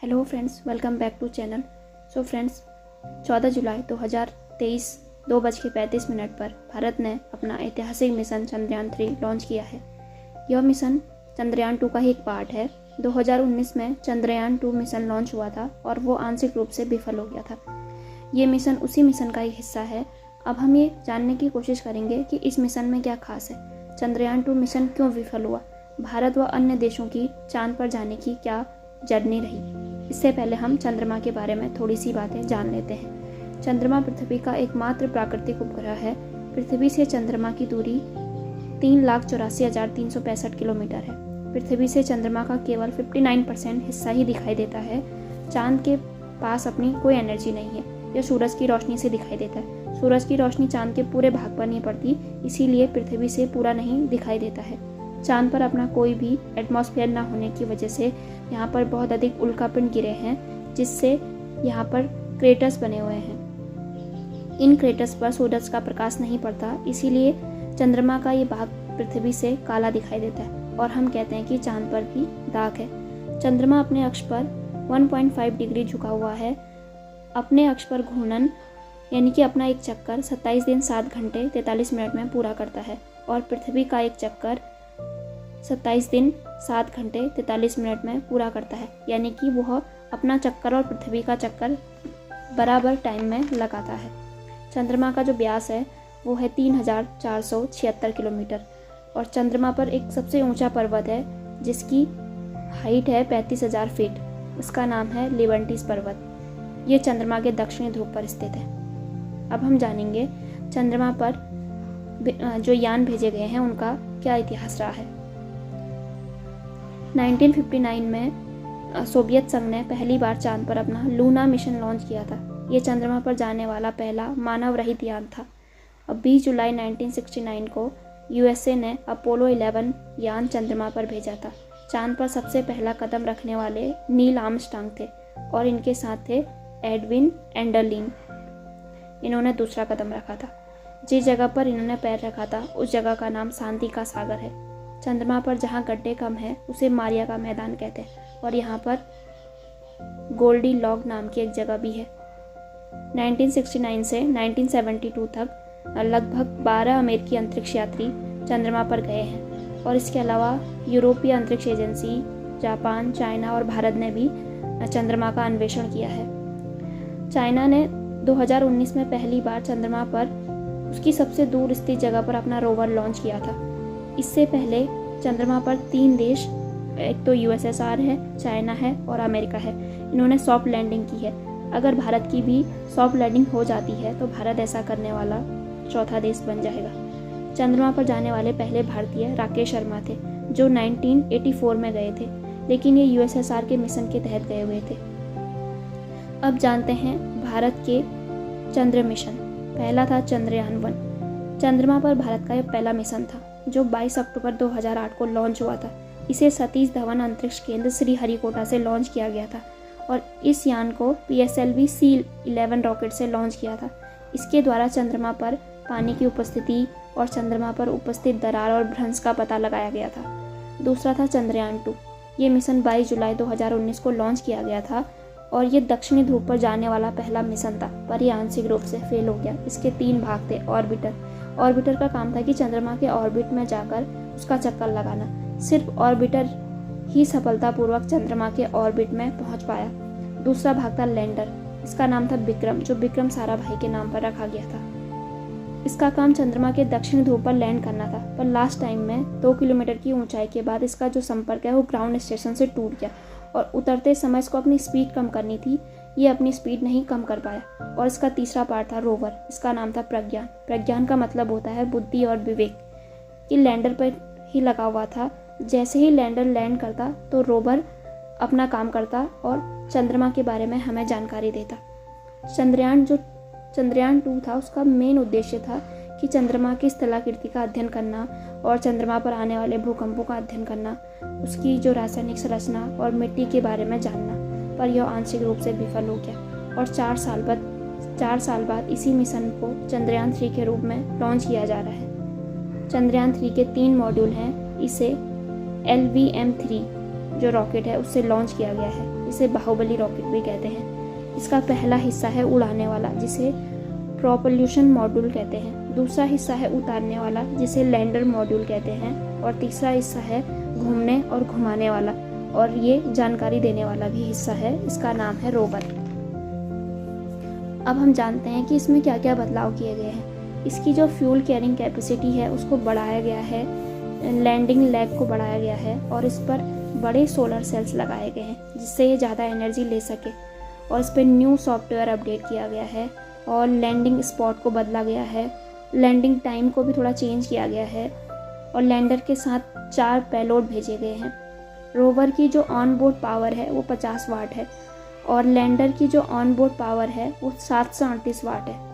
Hello friends, welcome back to channel. So friends, 14 जुलाई 2023 2:35 पर भारत ने अपना ऐतिहासिक मिशन चंद्रयान 3 लॉन्च किया है। यह मिशन चंद्रयान 2 का ही एक पार्ट है। 2019 में चंद्रयान 2 मिशन लॉन्च हुआ था और वो आंशिक रूप से विफल हो गया था। ये मिशन उसी मिशन का एक हिस्सा है। अब हम ये जानने की कोशिश करेंगे कि इस मिशन में क्या खास है, चंद्रयान 2 मिशन क्यों विफल हुआ, भारत व अन्य देशों की चांद पर जाने की क्या जर्नी रही। इससे पहले हम चंद्रमा के बारे में थोड़ी सी बातें जान लेते हैं। चंद्रमा पृथ्वी का एकमात्र प्राकृतिक उपग्रह है। पृथ्वी से चंद्रमा की दूरी 3,84,365 किलोमीटर है। पृथ्वी से चंद्रमा का केवल 59% हिस्सा ही दिखाई देता है। चांद के पास अपनी कोई एनर्जी नहीं है। यह सूरज की रोशनी से दिखाई देता है। सूरज की रोशनी चांद के पूरे भाग पर नहीं पड़ती, इसीलिए पृथ्वी से पूरा नहीं दिखाई देता है। चांद पर अपना कोई भी एटमॉस्फेयर ना होने की वजह से यहाँ पर बहुत अधिक उल्कापिंड गिरे हैं, जिससे यहाँ पर क्रेटर्स बने हुए हैं। इन क्रेटर्स पर सूरज का प्रकाश नहीं पड़ता, इसीलिए चंद्रमा का ये भाग पृथ्वी से काला दिखाई देता है और हम कहते हैं कि चांद पर भी दाग है। चंद्रमा अपने अक्ष पर 1.5 डिग्री झुका हुआ है। अपने अक्ष पर घूर्णन यानी कि अपना एक चक्कर 27 दिन 7 घंटे 43 मिनट में पूरा करता है और पृथ्वी का एक चक्कर 27 दिन 7 घंटे 43 मिनट में पूरा करता है, यानी कि वह अपना चक्कर और पृथ्वी का चक्कर बराबर टाइम में लगाता है। चंद्रमा का जो व्यास है वो है 3,476 किलोमीटर और चंद्रमा पर एक सबसे ऊंचा पर्वत है जिसकी हाइट है 35,000 फीट। इसका नाम है लिबर्टीज पर्वत। ये चंद्रमा के दक्षिणी ध्रुव पर स्थित है। अब हम जानेंगे चंद्रमा पर जो यान भेजे गए हैं उनका क्या इतिहास रहा है। 1959 में सोवियत संघ ने पहली बार चांद पर अपना लूना मिशन लॉन्च किया था। ये चंद्रमा पर जाने वाला पहला मानव रहित यान था। अब 20 जुलाई 1969 को यूएसए ने अपोलो 11 यान चंद्रमा पर भेजा था। चांद पर सबसे पहला कदम रखने वाले नील आर्मस्ट्रांग थे और इनके साथ थे एडविन एंडरलिन। इन्होंने दूसरा कदम रखा था। जिस जगह पर इन्होंने पैर रखा था उस जगह का नाम शांति का सागर है। चंद्रमा पर जहाँ गड्ढे कम है उसे मारिया का मैदान कहते हैं और यहाँ पर गोल्डी लॉग नाम की एक जगह भी है। 1969 से 1972 तक लगभग 12 अमेरिकी अंतरिक्ष यात्री चंद्रमा पर गए हैं और इसके अलावा यूरोपीय अंतरिक्ष एजेंसी, जापान, चाइना और भारत ने भी चंद्रमा का अन्वेषण किया है। चाइना ने 2019 में पहली बार चंद्रमा पर उसकी सबसे दूर स्थित जगह पर अपना रोवर लॉन्च किया था। इससे पहले चंद्रमा पर 3 देश, एक तो यूएसएसआर है, चाइना है और अमेरिका है, इन्होंने सॉफ्ट लैंडिंग की है। अगर भारत की भी सॉफ्ट लैंडिंग हो जाती है तो भारत ऐसा करने वाला चौथा देश बन जाएगा। चंद्रमा पर जाने वाले पहले भारतीय राकेश शर्मा थे जो 1984 में गए थे, लेकिन ये यूएसएसआर के मिशन के तहत गए हुए थे। अब जानते हैं भारत के चंद्र मिशन। पहला था चंद्रयान 1। चंद्रमा पर भारत का यह पहला मिशन था जो 22 अक्टूबर 2008 को लॉन्च हुआ था। इसे सतीश धवन अंतरिक्ष केंद्र श्रीहरिकोटा से लॉन्च किया गया था और इस यान को PSLV C-11 रॉकेट से लॉन्च किया था। इसके द्वारा चंद्रमा पर पानी की उपस्थिति और चंद्रमा पर उपस्थित दरार और भ्रंश का पता लगाया गया था। दूसरा था चंद्रयान 2। ये मिशन 22 जुलाई 2019 को लॉन्च किया गया था और ये दक्षिणी ध्रुव पर जाने वाला पहला मिशन था, पर यह आंशिक रूप से फेल हो गया। इसके 3 भाग थे। ऑर्बिटर का काम था कि चंद्रमा के ऑर्बिट में जाकर उसका चक्कर लगाना। सिर्फ ऑर्बिटर ही सफलतापूर्वक चंद्रमा के ऑर्बिट में पहुंच पाया। दूसरा भाग था लैंडर। इसका नाम था विक्रम, जो विक्रम साराभाई के नाम पर रखा गया था। इसका काम चंद्रमा के दक्षिण ध्रुव पर लैंड करना था, पर लास्ट टाइम में 2 किलोमीटर की ऊंचाई के बाद इसका जो संपर्क है वो ग्राउंड स्टेशन से टूट गया और उतरते समय इसको अपनी स्पीड कम करनी थी, ये अपनी स्पीड नहीं कम कर पाया। और इसका तीसरा पार्ट था रोवर। इसका नाम था प्रज्ञान। प्रज्ञान का मतलब होता है बुद्धि और विवेक। ये लैंडर पर ही लगा हुआ था। जैसे ही लैंडर लैंड करता तो रोवर अपना काम करता और चंद्रमा के बारे में हमें जानकारी देता। चंद्रयान 2 था, उसका मेन उद्देश्य था कि चंद्रमा की स्थलाकृति का अध्ययन करना और चंद्रमा पर आने वाले भूकंपों का अध्ययन करना, उसकी जो रासायनिक संरचना और मिट्टी के बारे में जानना, पर यह आंशिक रूप से विफल हो गया और 4 साल बाद इसी मिशन को चंद्रयान 3 के रूप में लॉन्च किया जा रहा है। चंद्रयान 3 के 3 मॉड्यूल हैं। इसे LVM-3 जो रॉकेट है उससे लॉन्च किया गया है। जिसे बाहुबली रॉकेट भी कहते हैं। इसका पहला हिस्सा है उड़ाने वाला, जिसे प्रोपल्यूशन मॉड्यूल कहते हैं। दूसरा हिस्सा है उतारने वाला, जिसे लैंडर मॉड्यूल कहते हैं। और तीसरा हिस्सा है घूमने और घुमाने वाला, और ये जानकारी देने वाला भी हिस्सा है। इसका नाम है रोवर। अब हम जानते हैं कि इसमें क्या क्या बदलाव किए गए हैं। इसकी जो फ्यूल कैरिंग कैपेसिटी है उसको बढ़ाया गया है, लैंडिंग लेग को बढ़ाया गया है, और इस पर बड़े सोलर सेल्स लगाए गए हैं जिससे ये ज़्यादा एनर्जी ले सके। और इस पर न्यू सॉफ्टवेयर अपडेट किया गया है, और लैंडिंग स्पॉट को बदला गया है, लैंडिंग टाइम को भी थोड़ा चेंज किया गया है, और लैंडर के साथ 4 पेलोड भेजे गए हैं। रोवर की जो ऑन बोर्ड पावर है वो 50 वाट है, और लैंडर की जो ऑन बोर्ड पावर है वो 738 वाट है।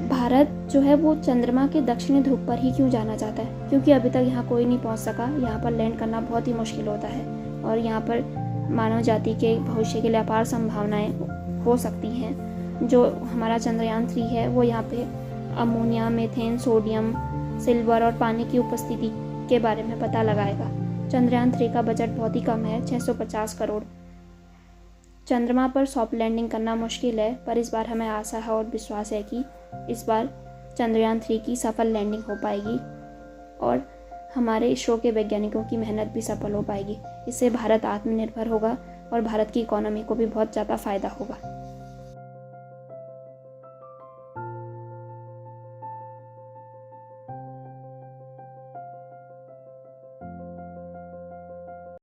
भारत जो है वो चंद्रमा के दक्षिणी ध्रुव पर ही क्यों जाना चाहता है? क्योंकि अभी तक यहाँ कोई नहीं पहुँच सका। यहाँ पर लैंड करना बहुत ही मुश्किल होता है, और यहाँ पर मानव जाति के भविष्य के लिए अपार संभावनाएं हो सकती हैं। जो हमारा चंद्रयान 3 है वो यहाँ पे अमोनिया, मीथेन, सोडियम, सिल्वर और पानी की उपस्थिति के बारे में पता लगाएगा। चंद्रयान 3 का बजट बहुत ही कम है, 650 करोड़। चंद्रमा पर सॉफ्ट लैंडिंग करना मुश्किल है, पर इस बार हमें आशा है और विश्वास है कि इस बार चंद्रयान 3 की सफल लैंडिंग हो पाएगी, और हमारे इसरो के वैज्ञानिकों की मेहनत भी सफल हो पाएगी। इससे भारत आत्मनिर्भर होगा और भारत की इकोनॉमी को भी बहुत ज़्यादा फायदा होगा।